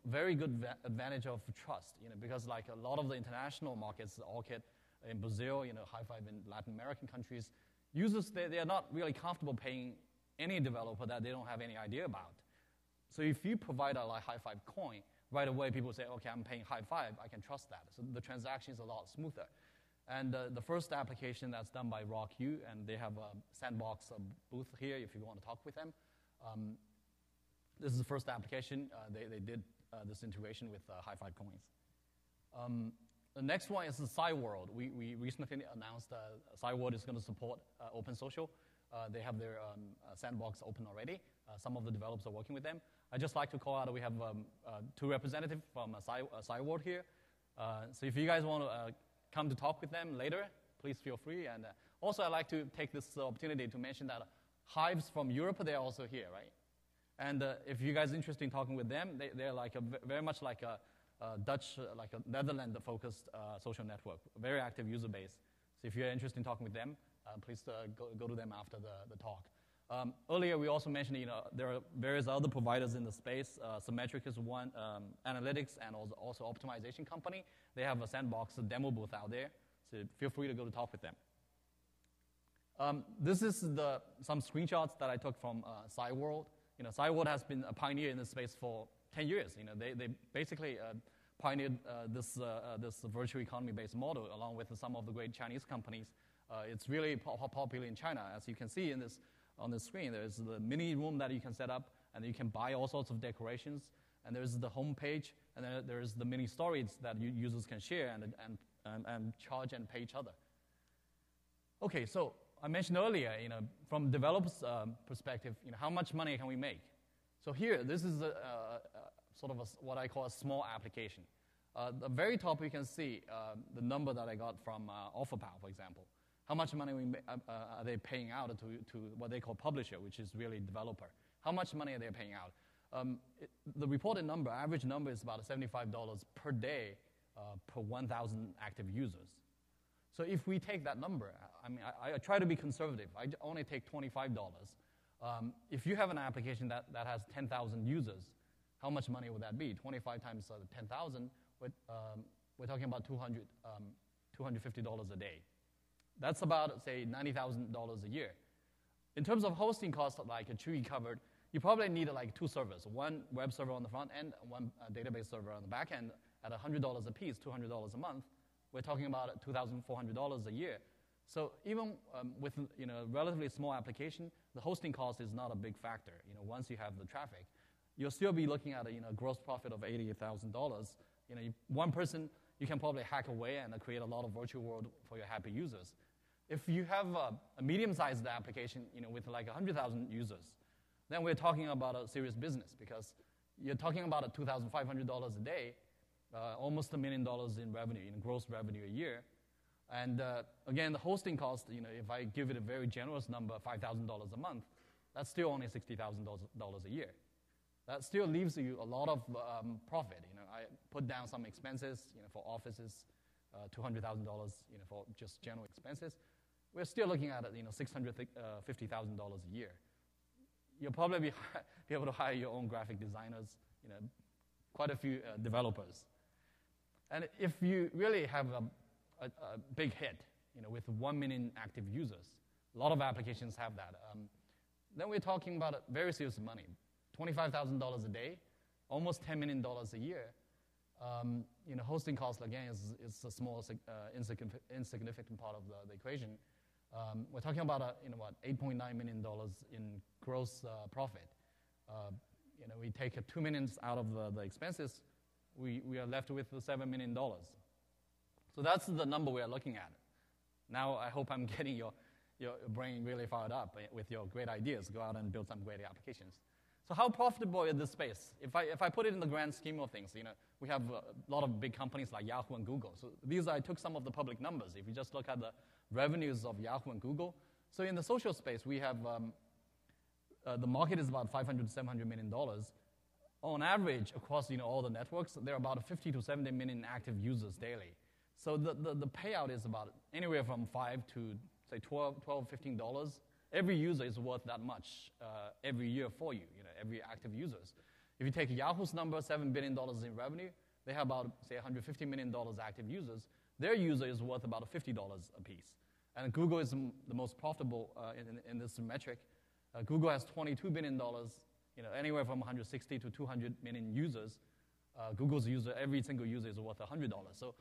very good advantage of trust, because a lot of the international markets, Orchid in Brazil, High5 in Latin American countries, users, they are not really comfortable paying any developer that they don't have any idea about. So if you provide a High5 coin, right away people say, okay, I'm paying High5, I can trust that. So the transaction is a lot smoother. And the first application that's done by RockU, and they have a sandbox booth here if you want to talk with them. This is the first application. They did this integration with High5 coins. The next one is the Cyworld. We recently announced Cyworld is going to support OpenSocial. They have their sandbox open already. Some of the developers are working with them. I'd just like to call out that we have 2 representatives from Cyworld here. So if you guys want to come to talk with them later, please feel free. And also I'd like to take this opportunity to mention that Hives from Europe, they're also here, right? And if you guys are interested in talking with them, they're very much like a Dutch, like a Netherlands-focused social network, very active user base. So if you're interested in talking with them, please go to them after the talk. Earlier, we also mentioned there are various other providers in the space. Symmetric is one, analytics and also optimization company. They have a sandbox, a demo booth out there, so feel free to go to talk with them. This is some screenshots that I took from Cyworld. Cyworld has been a pioneer in this space for 10 years. They basically pioneered this virtual economy-based model along with some of the great Chinese companies. It's really popular in China. As you can see on the screen, there's the mini room that you can set up, and you can buy all sorts of decorations. And there's the home page, and then there's the mini stories that users can share and charge and pay each other. Okay, so I mentioned earlier, from developers' perspective, how much money can we make? So here, this is sort of what I call a small application. The very top, you can see the number that I got from OfferPal, for example. How much money are they paying out to what they call publisher, which is really developer? How much money are they paying out? The reported number, average number, is about $75 per day per 1,000 active users. So if we take that number, I try to be conservative. I only take $25. If you have an application that has 10,000 users, how much money would that be? 25 times 10,000, we're talking about $250 a day. That's about, say, $90,000 a year. In terms of hosting costs, like Chewy covered, you probably need like 2 servers, one web server on the front end, one database server on the back end at $100 a piece, $200 a month. We're talking about $2,400 a year. So even with a relatively small application, the hosting cost is not a big factor. Once you have the traffic, you'll still be looking at a gross profit of $88,000. One person, you can probably hack away and create a lot of virtual world for your happy users. If you have a medium-sized application, with like 100,000 users, then we're talking about a serious business, because you're talking about $2,500 a day, almost $1 million in revenue, gross revenue a year. And again, the hosting cost, if I give it a very generous number, $5,000 a month, that's still only $60,000 a year. That still leaves you a lot of profit. I put down some expenses, for offices, $200,000, for just general expenses. We're still looking at $650,000 a year. You'll probably be able to hire your own graphic designers, quite a few developers. And if you really have a big hit, with 1 million active users, a lot of applications have that, then we're talking about very serious money. $25,000 a day, almost $10 million a year. Hosting cost, again, is a small, insignificant part of the equation. We're talking about $8.9 million in gross profit. We take $2 million out of the expenses, we are left with $7 million. So that's the number we are looking at. Now I hope I'm getting your brain really fired up with your great ideas. Go out and build some great applications. So how profitable is this space? If I put it in the grand scheme of things, we have a lot of big companies like Yahoo and Google. So I took some of the public numbers. If you just look at the revenues of Yahoo and Google. So in the social space, we have the market is about $500 to $700 million. On average, across all the networks, there are about 50 to 70 million active users daily. So the payout is about anywhere from $5 to say $12, $15. Every user is worth that much every year for you, every active users. If you take Yahoo's number, $7 billion in revenue, they have about, say, $150 million active users. Their user is worth about $50 a piece. And Google is the most profitable in this metric. Google has $22 billion, anywhere from 160 to 200 million users. Google's every single user is worth $100. So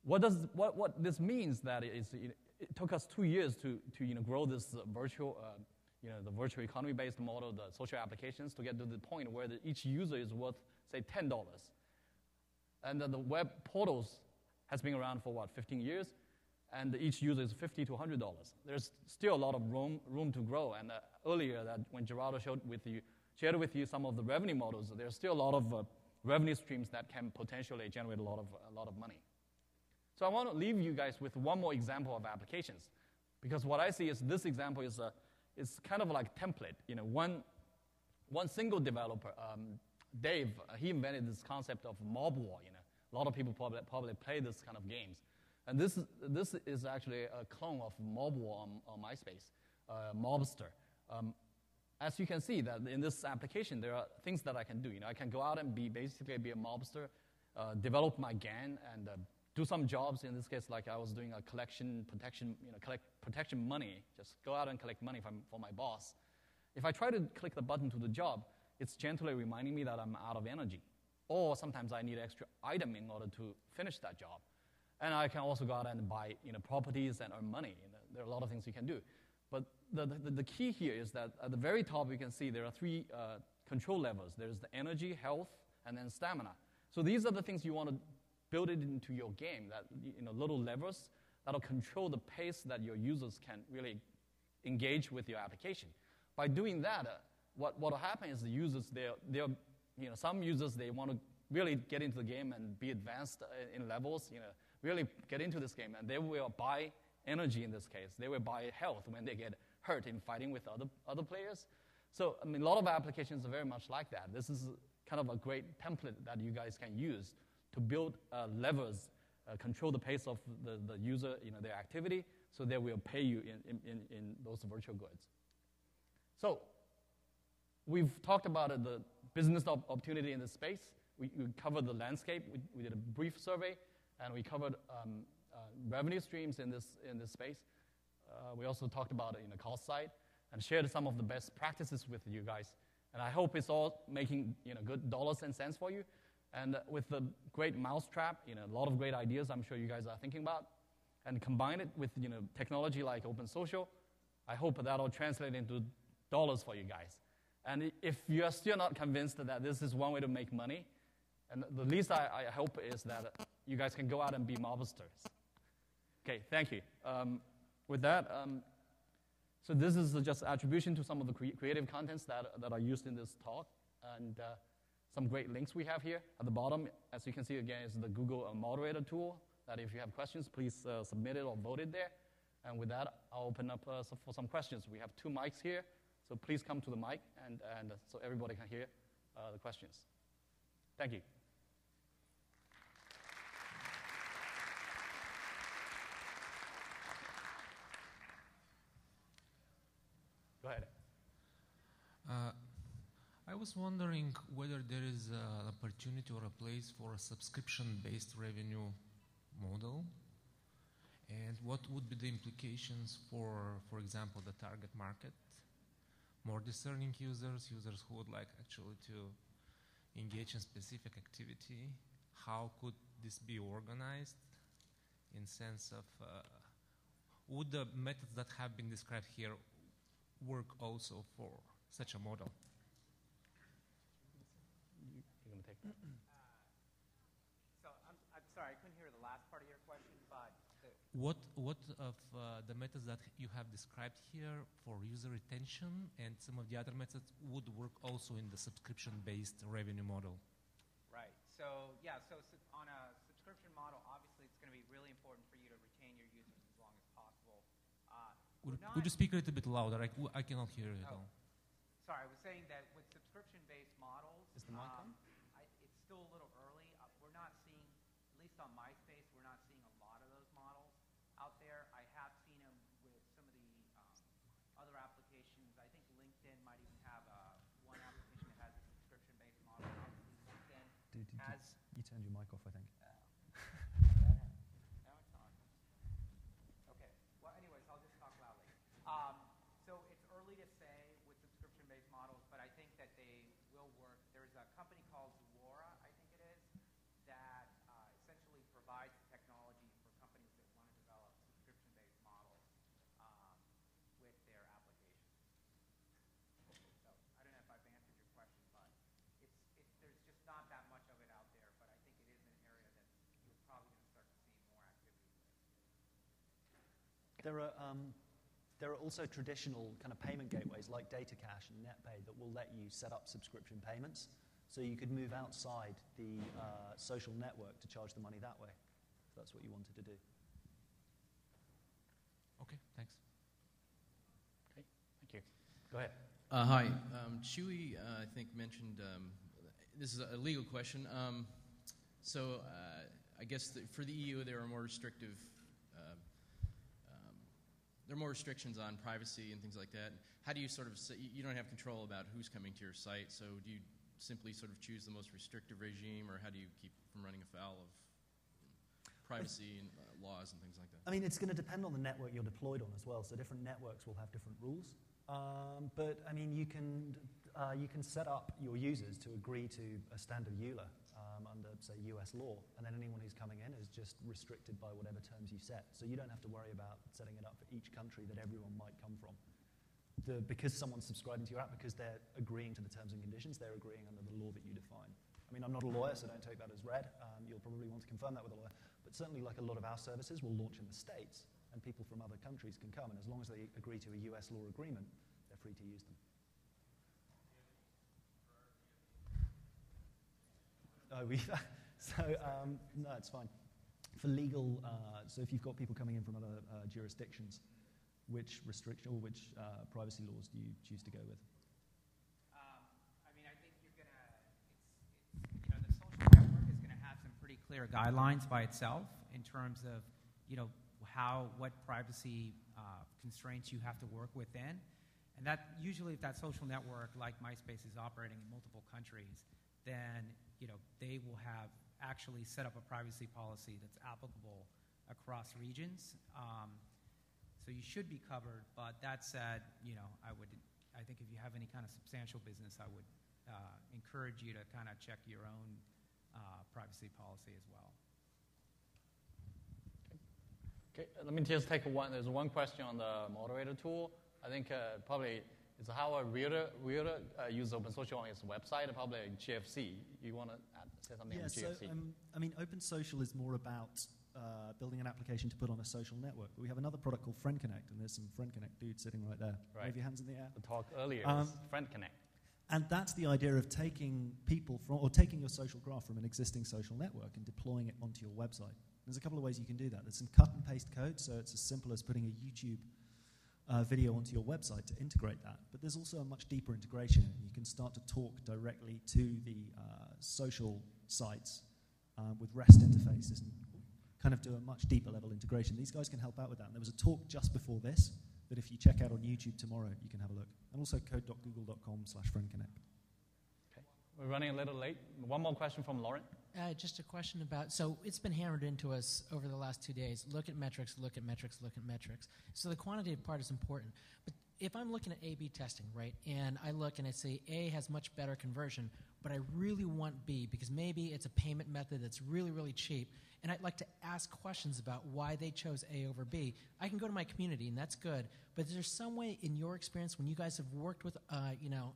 what this means that is, it took us 2 years to grow this virtual, the virtual economy-based model, the social applications, to get to the point where each user is worth, say, $10. And the web portals has been around for, 15 years, and each user is $50 to $100. There's still a lot of room to grow. And earlier, that when Gerardo shared with you some of the revenue models, there's still a lot of revenue streams that can potentially generate a lot of money. So I want to leave you guys with one more example of applications, because what I see is this example is kind of like a template. One single developer, Dave, he invented this concept of mob war. A lot of people probably play this kind of games, and this is actually a clone of mob war on MySpace, Mobster. As you can see, that in this application, there are things that I can do. I can go out and basically be a mobster, develop my gang, and do some jobs. In this case, like I was doing a collection protection, collect protection money. Just go out and collect money for my boss. If I try to click the button to the job, it's gently reminding me that I'm out of energy. Or sometimes I need an extra item in order to finish that job. And I can also go out and buy properties and earn money. There are a lot of things you can do. But the key here is that at the very top you can see there are 3 control levels. There's the energy, health, and then stamina. So these are the things you want to build it into your game, that little levers that'll control the pace that your users can really engage with your application. By doing that, what will happen is the users, some users, they want to really get into the game and be advanced in levels, really get into this game, and they will buy energy in this case. They will buy health when they get hurt in fighting with other players. So, a lot of applications are very much like that. This is kind of a great template that you guys can use to build levers, control the pace of the user, their activity, so they will pay you in those virtual goods. So, we've talked about the business opportunity in this space. We covered the landscape. We did a brief survey, and we covered revenue streams in this space. We also talked about it in the cost side and shared some of the best practices with you guys. And I hope it's all making good dollars and cents for you. And with the great mousetrap, a lot of great ideas I'm sure you guys are thinking about, and combine it with technology like OpenSocial, I hope that'll translate into dollars for you guys. And if you're still not convinced that this is one way to make money, and the least I hope is that you guys can go out and be mobsters. Okay, thank you. With that, so this is just attribution to some of the creative contents that are used in this talk, and some great links we have here. At the bottom, as you can see again, is the Google Moderator Tool, that if you have questions, please submit it or vote it there. And with that, I'll open up for some questions. We have 2 mics here, so please come to the mic, and so everybody can hear the questions. Thank you. Go ahead. I was wondering whether there is an opportunity or a place for a subscription-based revenue model, and what would be the implications for example, the target market, more discerning users who would like actually to engage in specific activity. How could this be organized in sense of, would the methods that have been described here work also for such a model? You're going to take that? So I'm sorry, I couldn't hear the last part of your question, but... What of the methods that you have described here for user retention and some of the other methods would work also in the subscription-based revenue model? Right. So, yeah, so on a subscription model, obviously it's going to be really important for you to retain your users as long as possible. Would you speak a little bit louder? I cannot hear it at all. Sorry, I was saying that with subscription-based models, Is the mic on? it's still a little early. We're not seeing, at least on my space, we're not seeing a lot of those models out there. I have seen them with some of the other applications. I think LinkedIn might even have one application that has a subscription-based model. Obviously, LinkedIn has... You turned your mic off, I think. Now it's on. Okay. Well, anyways, I'll just talk loudly. So it's early to say with subscription-based models, but I think that they will work. There's a company called Trewhella, I think it is, that essentially provides technology for companies that want to develop subscription-based models with their applications. So I don't know if I've answered your question, but there's just not that much of it out there, but I think it is an area that you're probably going to start to see more activity with. There are also traditional kind of payment gateways like DataCash and NetPay that will let you set up subscription payments. So you could move outside the social network to charge the money that way, if that's what you wanted to do. Okay, thanks. Okay, thank you. Go ahead. Hi. Chewy, I think, mentioned, this is a legal question. So I guess for the EU, there are more restrictive there are more restrictions on privacy and things like that. How do you sort of say, you don't have control about who's coming to your site, so do you simply sort of choose the most restrictive regime, or how do you keep from running afoul of privacy and laws and things like that? I mean, it's going to depend on the network you're deployed on as well, so different networks will have different rules. But, I mean, you can set up your users to agree to a standard EULA under, say, US law, and then anyone who's coming in is just restricted by whatever terms you set. So you don't have to worry about setting it up for each country that everyone might come from. Because someone's subscribing to your app, because they're agreeing to the terms and conditions, they're agreeing under the law that you define. I mean, I'm not a lawyer, so don't take that as read. You'll probably want to confirm that with a lawyer. But certainly, like a lot of our services will launch in the States, and people from other countries can come. And as long as they agree to a US law agreement, they're free to use them. No, it's fine. For legal, so if you've got people coming in from other jurisdictions, which restriction or which privacy laws do you choose to go with? I mean, I think you're gonna, the social network is gonna have some pretty clear guidelines by itself in terms of, what privacy constraints you have to work within. And that usually, if that social network like MySpace is operating in multiple countries, then they will have actually set up a privacy policy that's applicable across regions. So you should be covered. But that said, I think if you have any kind of substantial business, I would encourage you to kind of check your own privacy policy as well. Okay, let me just take one. There's one question on the moderator tool. I think probably it's how a realtor use OpenSocial on its website, probably GFC. You want to say something on GFC? So, OpenSocial is more about building an application to put on a social network. But we have another product called Friend Connect, and there's some Friend Connect dudes sitting right there. Right. Wave your hands in the air. The talk earlier is Friend Connect. And that's the idea of taking people from, or taking your social graph from an existing social network and deploying it onto your website. There's a couple of ways you can do that. There's some cut and paste code, so it's as simple as putting a YouTube video onto your website to integrate that. But there's also a much deeper integration. You can start to talk directly to the social sites with REST interfaces and kind of do a much deeper level integration. These guys can help out with that. And there was a talk just before this that if you check out on YouTube tomorrow, you can have a look. And also code.google.com/friendconnect. Okay. We're running a little late. One more question from Lauren. Just a question about, so it's been hammered into us over the last 2 days. Look at metrics, look at metrics, look at metrics. So the quantitative part is important. But if I'm looking at A/B testing, right, and I look and I say A has much better conversion, but I really want B because maybe it's a payment method that's really, really cheap, and I'd like to ask questions about why they chose A over B, I can go to my community, and that's good. But is there some way, in your experience, when you guys have worked with,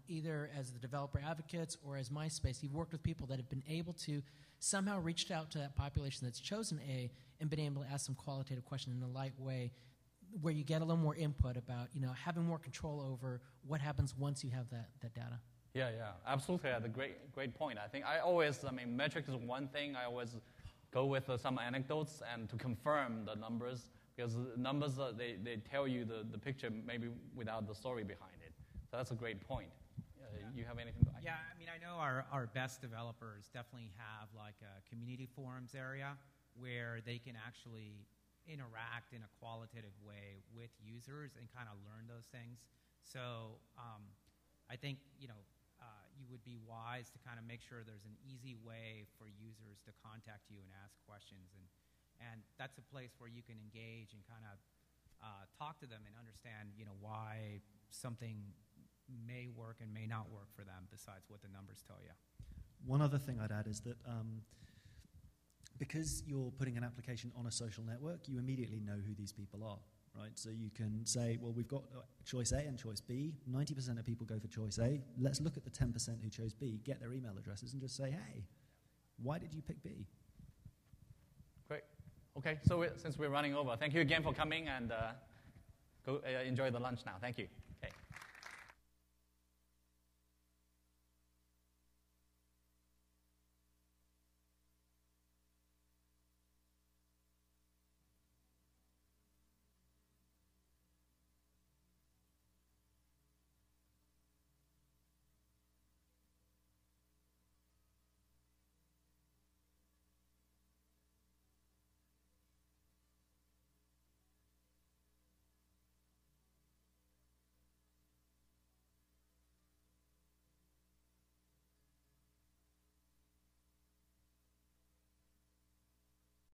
either as the developer advocates or as MySpace, you've worked with people that have been able to somehow reached out to that population that's chosen A and been able to ask some qualitative questions in a light way where you get a little more input about, having more control over what happens once you have that data? Yeah, absolutely. That's a great point. I think metrics is one thing. I always go with some anecdotes and to confirm the numbers, because the numbers, they tell you the picture maybe without the story behind it. So that's a great point. You have anything to add? Yeah, I know our best developers definitely have like a community forums area where they can actually interact in a qualitative way with users and kind of learn those things. So I think, you would be wise to kind of make sure there's an easy way for users to contact you and ask questions. And that's a place where you can engage and kind of talk to them and understand, why something may work and may not work for them besides what the numbers tell you. One other thing I'd add is that because you're putting an application on a social network, you immediately know who these people are, right? So you can say, well, we've got choice A and choice B. 90% of people go for choice A. Let's look at the 10% who chose B, get their email addresses, and just say, hey, why did you pick B? Great. Okay, so since we're running over, thank you again for coming, and go enjoy the lunch now. Thank you.